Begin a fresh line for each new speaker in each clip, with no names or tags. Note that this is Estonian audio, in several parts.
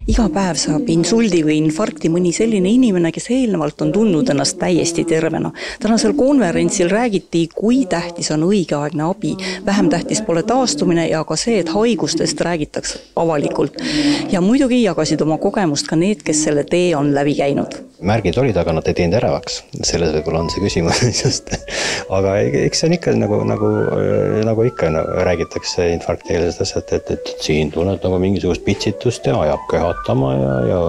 Iga päev saab insuldi või infarkti mõni selline inimene, kes eelnevalt on tundnud ennast täiesti tervena. Tänasel konverentsil räägiti, kui tähtis on õigeaegne abi. Vähem tähtis pole taastumine ja ka see, et haigustest räägitakse avalikult. Ja muidugi jagasid oma kogemust ka need, kes selle tee on läbi käinud.
Märgid olid, aga nad ei teinud äravaks. Selles võib-olla on see küsimus just. Aga eks see on ikka nagu ikka räägitakse infarktieelsest asjad, et siin tunned nagu mingisugust pitsitust ja ajab köhatama ja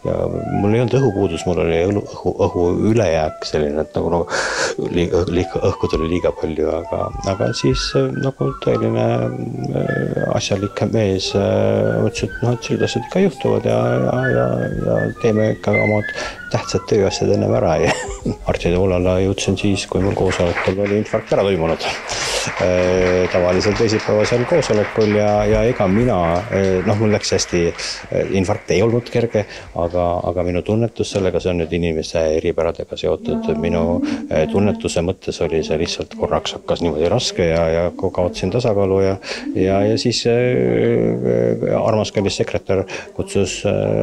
mul ei olnud õhupuudus, mul oli õhu ülejääk selline, et nagu õhku tuli liiga palju, aga siis nagu tõeline asjalik mees mõtles, et sellised asjad ikka juhtuvad ja teeme ikka omad tähtsad tööasjad ennem ära ja arstide hullale jõudsin siis, kui mul koosolekul oli infarkt ära toimunud. Tavaliselt teisipäevasel koosolekul ja ega mina, mul läks hästi, infarkt ei olnud kerge, aga minu tunnetus sellega, see on nüüd inimese eripäradega seotud. Minu tunnetuse mõttes oli see lihtsalt korraks hakkas niimoodi raske ja kaotsin tasakaalu ja siis armas kallis sekretär kutsus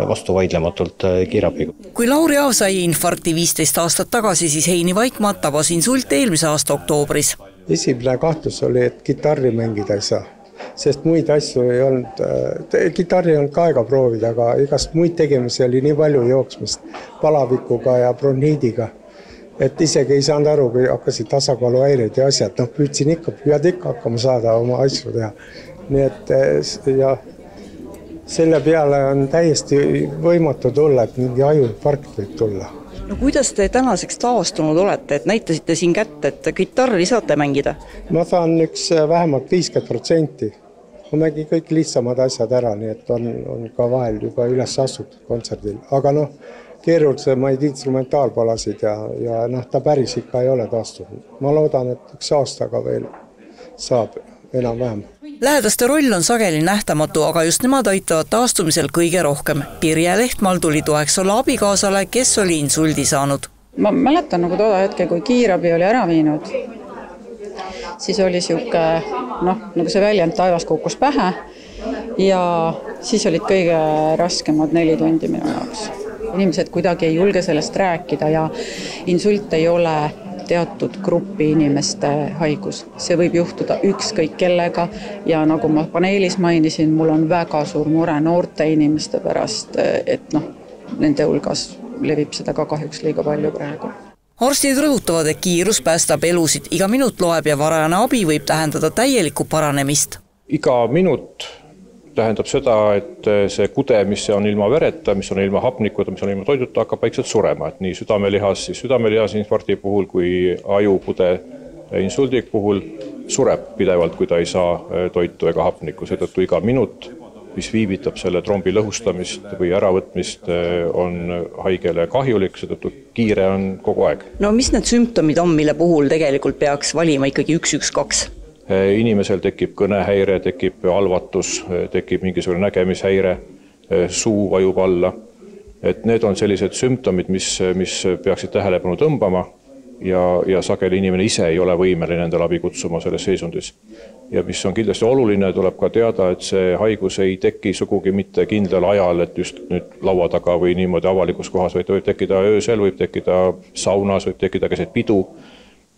vastu vaidlematult kiirabi.
Kui Lauri Aav sai infarkti 15 aastat tagasi, siis Heini Vaikmaa tabas insult eelmise aasta oktoobris.
Esimene kahtlus oli, et kitarri mängida ei saa, sest muid asju ei olnud. Kitarri ei olnud ka aega proovida, aga igast muid tegemisi oli nii palju jooksmist palavikuga ja bronhiidiga, et isegi ei saanud aru, kui hakkasid tasakaaluhäired ja asjad. Püüad ikka hakkama saada oma asju teha. Nii et ja selle peale on täiesti võimatu tulla, et mingi ajuinfarkt võib tulla.
No kuidas te tänaseks taastunud olete, et näitasite siin kätte, et kitarri saate mängida?
Ma saan vähemalt 50%. Ma mängin kõik lihtsamad asjad ära, nii et on ka vahel juba üles astutud kontserdil. Aga keerulisemaid instrumentaalpalasid ja ta päris ikka ei ole taastunud. Ma loodan, et üks aastaga veel saab enam-vähem.
Lähedaste roll on sageli nähtamatu, aga just nemad aitavad taastumisel kõige rohkem. Pirje Lehtmaal tuli toeks olla abikaasale, kes oli insuldi saanud.
Ma mäletan toda hetke, kui kiirabi oli ära viinud, siis oli siuke, nagu see väljend taevas kukkus pähe ja siis olid kõige raskemad 4 tundi minu jaoks. Inimesed kuidagi ei julge sellest rääkida ja insult ei ole teatud gruppi inimeste haigus. See võib juhtuda ükskõik kellega ja nagu ma paneelis mainisin, mul on väga suur mure noorte inimeste pärast, et nende hulgas levib seda ka kahjuks liiga palju praegu.
Arstid rõhutavad, et kiirus päästab elusid. Iga minut loeb ja varajane abi võib tähendada täielikku paranemist.
Iga minut tähendab seda, et see kude, mis on ilma vereta, mis on ilma hapnikuda, mis on ilma toiduta, hakkab vaikselt surema. Et nii südamelihas infarkti puhul kui ajukude insuldi puhul sureb pidevalt, kui ta ei saa toitu ega hapnikku. Seetõttu iga minut, mis viivitab selle trombi lõhustamist või äravõtmist, on haigele kahjulik, seetõttu kiire on kogu aeg.
No mis need sümptomid on, mille puhul tegelikult peaks valima ikkagi 112?
Inimesel tekib kõnehäire, tekib alvatus, tekib mingisugune nägemishäire, suu vajub alla. Et need on sellised sümptomid, mis peaksid tähelepanu tõmbama ja sageli inimene ise ei ole võimeline endale abi kutsuma selles seisundis. Ja mis on kindlasti oluline, tuleb ka teada, et see haigus ei teki sugugi mitte kindlal ajal, et just nüüd laua taga või niimoodi avalikus kohas, vaid võib tekkida öösel, võib tekkida saunas, võib tekkida keset pidu.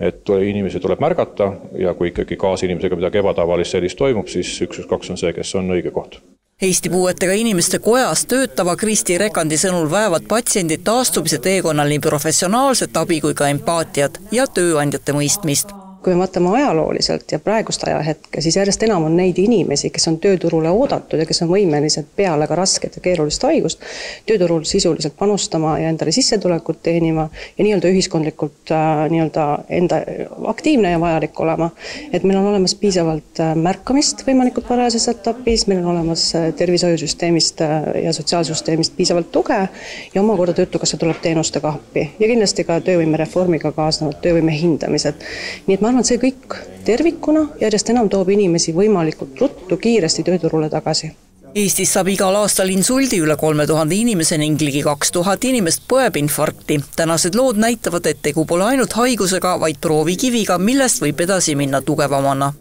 Et inimesi tuleb märgata ja kui ikkagi kaasinimesega midagi ebatavalist sellist toimub, siis 112 on see, kes on õige koht.
Eesti puuetega inimeste kojas töötava Kristi Rekandi sõnul vajavad patsiendid taastumise teekonnal nii professionaalset abi kui ka empaatiat ja tööandjate mõistmist.
Kui me mõtleme ajalooliselt ja praegust ajahetke, siis järjest enam on neid inimesi, kes on tööturule oodatud ja kes on võimelised peale ka rasket ja keerulist haigust tööturul sisuliselt panustama ja endale sissetulekut teenima ja nii-öelda ühiskondlikult enda aktiivne ja vajalik olema. Et meil on olemas piisavalt märkamist võimalikult varajases etapis, meil on olemas tervishoiusüsteemist ja sotsiaalsüsteemist piisavalt tuge ja omakorda töötukassa tuleb teenustega appi ja kindlasti ka töövõimereformiga kaasnevad töövõime hindamised. Nii et ma arvan, et see kõik tervikuna järjest enam toob inimesi võimalikult ruttu kiiresti tööturule tagasi.
Eestis saab igal aastal insuldi üle 3000 inimese ning ligi 2000 inimest põeb infarkti. Tänased lood näitavad, et tegu pole ainult haigusega, vaid proovikiviga, millest võib edasi minna tugevamana.